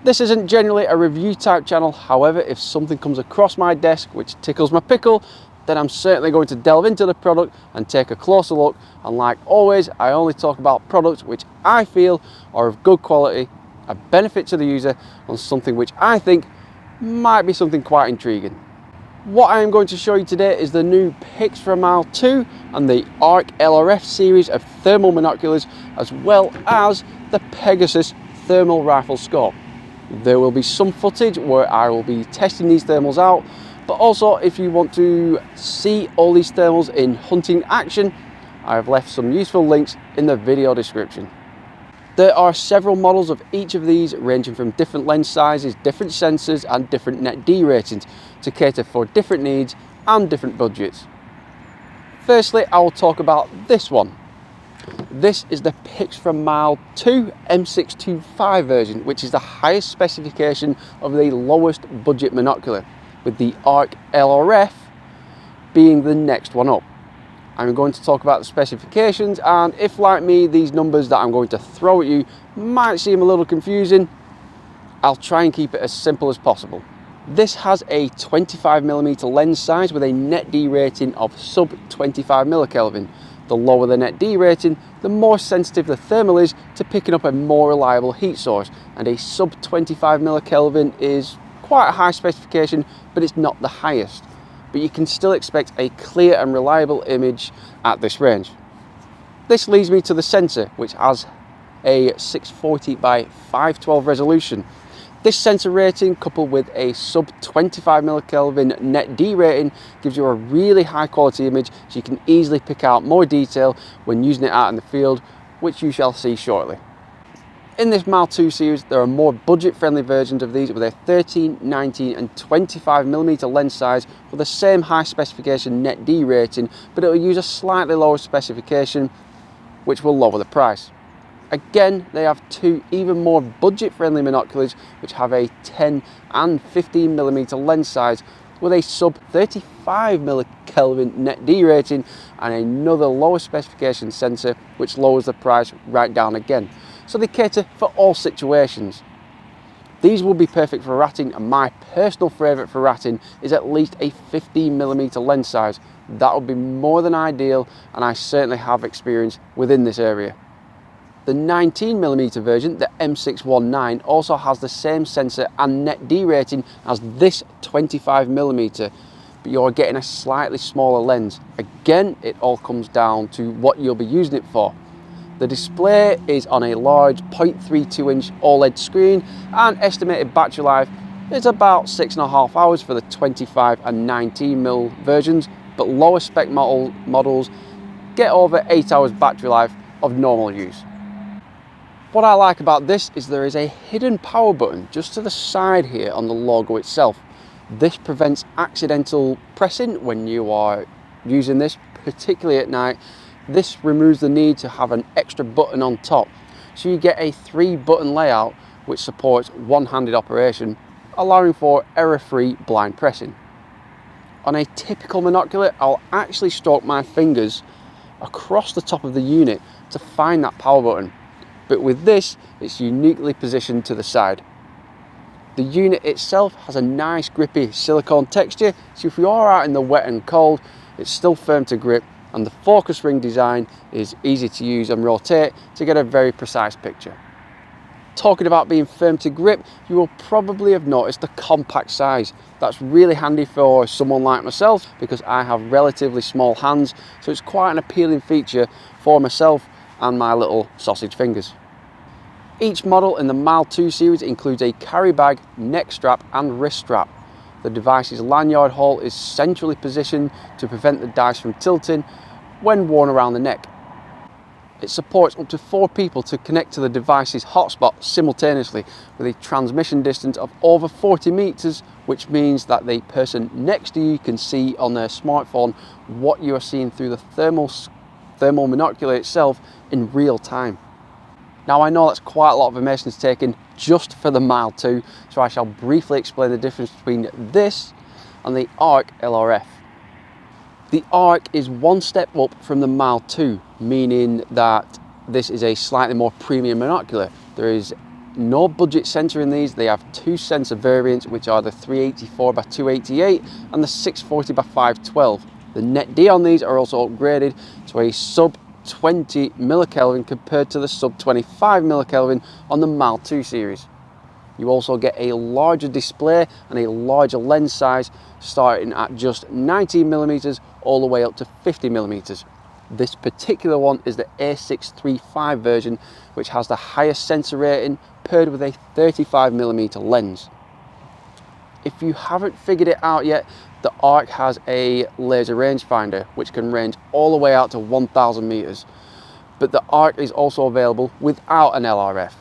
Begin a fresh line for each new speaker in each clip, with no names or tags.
This isn't generally a review type channel, however, if something comes across my desk which tickles my pickle, then I'm certainly going to delve into the product and take a closer look. And like always, I only talk about products which I feel are of good quality, a benefit to the user, on something which I think might be something quite intriguing. What I am going to show you today is the new PIXFRA Mile 2 and the ARC LRF series of thermal monoculars, as well as the Pegasus thermal rifle scope. There will be some footage where I will be testing these thermals out, but also if you want to see all these thermals in hunting action, I have left some useful links in the video description. There are several models of each of these, ranging from different lens sizes, different sensors and different net D ratings to cater for different needs and different budgets. Firstly, I will talk about this one. This is the PIXFRA Mile 2 M625 version, which is the highest specification of the lowest budget monocular, with the ARC LRF being the next one up. I'm going to talk about the specifications, and if like me these numbers that I'm going to throw at you might seem a little confusing, I'll try and keep it as simple as possible. This has a 25mm lens size with a net D rating of sub 25 millikelvin. The lower the net D rating, the more sensitive the thermal is to picking up a more reliable heat source, and a sub 25 millikelvin is quite a high specification, but it's not the highest. But you can still expect a clear and reliable image at this range. This leads me to the sensor, which has a 640 by 512 resolution. This sensor rating, coupled with a sub 25 millikelvin net D rating, gives you a really high quality image, so you can easily pick out more detail when using it out in the field, which you shall see shortly. In this Mile 2 series, there are more budget-friendly versions of these with a 13, 19 and 25mm lens size with the same high specification net D rating, but it will use a slightly lower specification, which will lower the price. Again, they have two even more budget-friendly monoculars, which have a 10 and 15mm lens size with a sub 35 millikelvin net D rating and another lower specification sensor, which lowers the price right down again. So they cater for all situations. These will be perfect for ratting, and my personal favourite for ratting is at least a 15mm lens size. That would be more than ideal, and I certainly have experience within this area. The 19mm version, the M619, also has the same sensor and net D rating as this 25mm, but you're getting a slightly smaller lens. Again, it all comes down to what you'll be using it for. The display is on a large 0.32 inch OLED screen, and estimated battery life is about 6.5 hours for the 25 and 19mm versions, but lower spec models get over 8 hours battery life of normal use. What I like about this is there is a hidden power button just to the side here on the logo itself. This prevents accidental pressing when you are using this, particularly at night. This removes the need to have an extra button on top, so you get a 3-button layout which supports one-handed operation, allowing for error-free blind pressing. On a typical monocular, I'll actually stroke my fingers across the top of the unit to find that power button, but with this, it's uniquely positioned to the side. The unit itself has a nice grippy silicone texture, so if you are out in the wet and cold, it's still firm to grip, and the focus ring design is easy to use and rotate to get a very precise picture. Talking about being firm to grip, you will probably have noticed the compact size. That's really handy for someone like myself because I have relatively small hands, so it's quite an appealing feature for myself and my little sausage fingers. Each model in the Mile 2 series includes a carry bag, neck strap and wrist strap. The device's lanyard hole is centrally positioned to prevent the dice from tilting when worn around the neck. It supports up to 4 people to connect to the device's hotspot simultaneously with a transmission distance of over 40 meters, which means that the person next to you can see on their smartphone what you are seeing through the thermal monocular itself in real time. Now I know that's quite a lot of information taken just for the Mile 2, so I shall briefly explain the difference between this and the ARC LRF. The ARC is one step up from the Mile 2, meaning that this is a slightly more premium monocular. There is no budget sensor in these. They have two sensor variants, which are the 384x288 and the 640x512. The net D on these are also upgraded to a sub 20 millikelvin compared to the sub 25 millikelvin on the Mile 2 series. You also get a larger display and a larger lens size, starting at just 19mm all the way up to 50mm. This particular one is the A635 version, which has the highest sensor rating paired with a 35mm lens. If you haven't figured it out yet, the ARC has a laser rangefinder which can range all the way out to 1000 meters, but the ARC is also available without an LRF.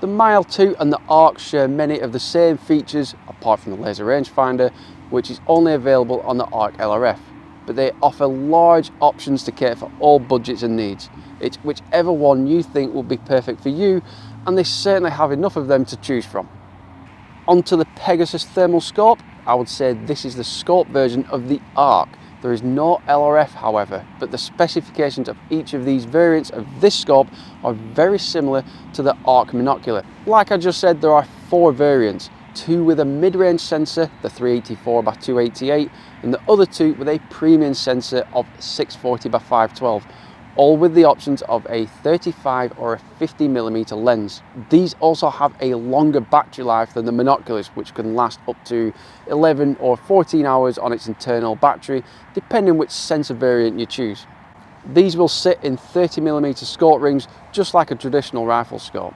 The Mile 2 and the ARC share many of the same features apart from the laser rangefinder, which is only available on the ARC LRF, but they offer large options to cater for all budgets and needs. It's whichever one you think will be perfect for you, and they certainly have enough of them to choose from. Onto the Pegasus thermal scope. I would say this is the scope version of the ARC. There is no LRF, however, but the specifications of each of these variants of this scope are very similar to the ARC monocular. Like I just said, there are 4 variants, 2 with a mid-range sensor, the 384x288, and the other 2 with a premium sensor of 640x512, all with the options of a 35 or a 50mm lens. These also have a longer battery life than the monoculars, which can last up to 11 or 14 hours on its internal battery, depending which sensor variant you choose. These will sit in 30mm scope rings, just like a traditional rifle scope.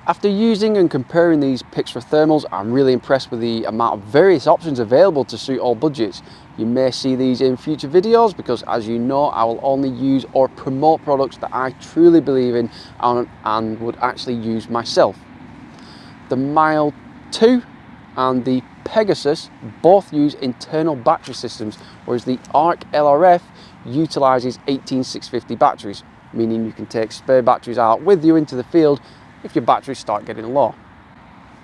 After using and comparing these PIXFRA thermals, I'm really impressed with the amount of various options available to suit all budgets. You may see these in future videos because, as you know, I will only use or promote products that I truly believe in and would actually use myself. The Mile 2 and the Pegasus both use internal battery systems, whereas the ARC LRF utilises 18650 batteries, meaning you can take spare batteries out with you into the field if your batteries start getting low.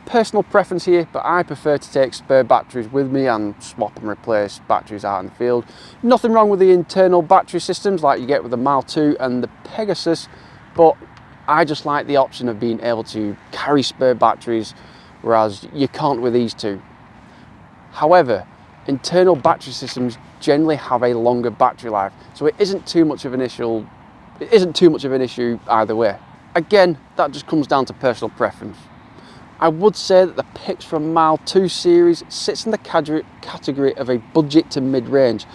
Personal preference here, but I prefer to take spare batteries with me and swap and replace batteries out in the field. Nothing wrong with the internal battery systems like you get with the Mile 2 and the Pegasus, but I just like the option of being able to carry spare batteries, whereas you can't with these two. However, internal battery systems generally have a longer battery life, so it isn't too much of an issue either way. Again, that just comes down to personal preference. I would say that the PIXFRA Mile 2 series sits in the category of a budget to mid-range.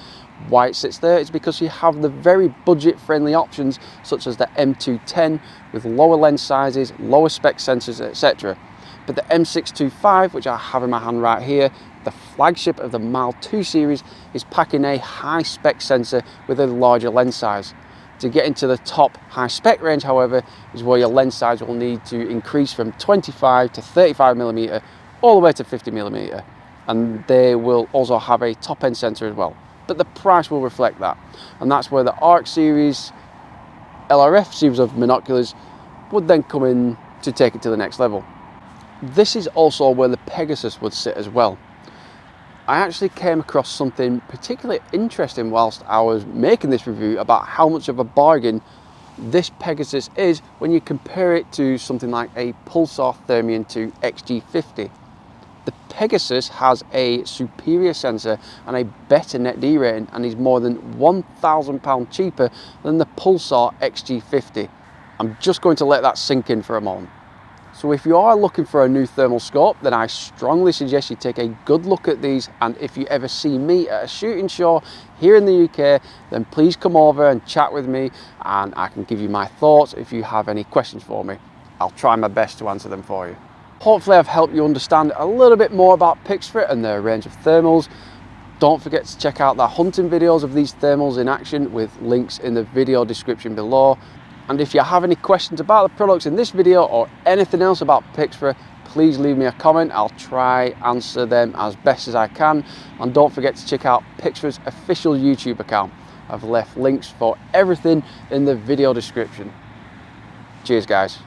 Why it sits there is because you have the very budget-friendly options such as the M210 with lower lens sizes, lower spec sensors, etc. But the M625, which I have in my hand right here, the flagship of the Mile 2 series, is packing a high spec sensor with a larger lens size. To get into the top high spec range, however, is where your lens size will need to increase from 25 to 35mm all the way to 50mm, and they will also have a top end sensor as well, but the price will reflect that, and that's where the ARC series, LRF series of monoculars would then come in to take it to the next level. This is also where the Pegasus would sit as well. I actually came across something particularly interesting whilst I was making this review about how much of a bargain this Pegasus is when you compare it to something like a Pulsar Thermion 2 XG50. The Pegasus has a superior sensor and a better net D rating, and is more than £1,000 cheaper than the Pulsar XG50. I'm just going to let that sink in for a moment. So if you are looking for a new thermal scope, then I strongly suggest you take a good look at these, and if you ever see me at a shooting show here in the UK, then please come over and chat with me and I can give you my thoughts. If you have any questions for me, I'll try my best to answer them for you. Hopefully I've helped you understand a little bit more about PIXFRA and their range of thermals. Don't forget to check out the hunting videos of these thermals in action with links in the video description below. And if you have any questions about the products in this video or anything else about PIXFRA, please leave me a comment. I'll try answer them as best as I can. And don't forget to check out PIXFRA's official YouTube account. I've left links for everything in the video description. Cheers guys.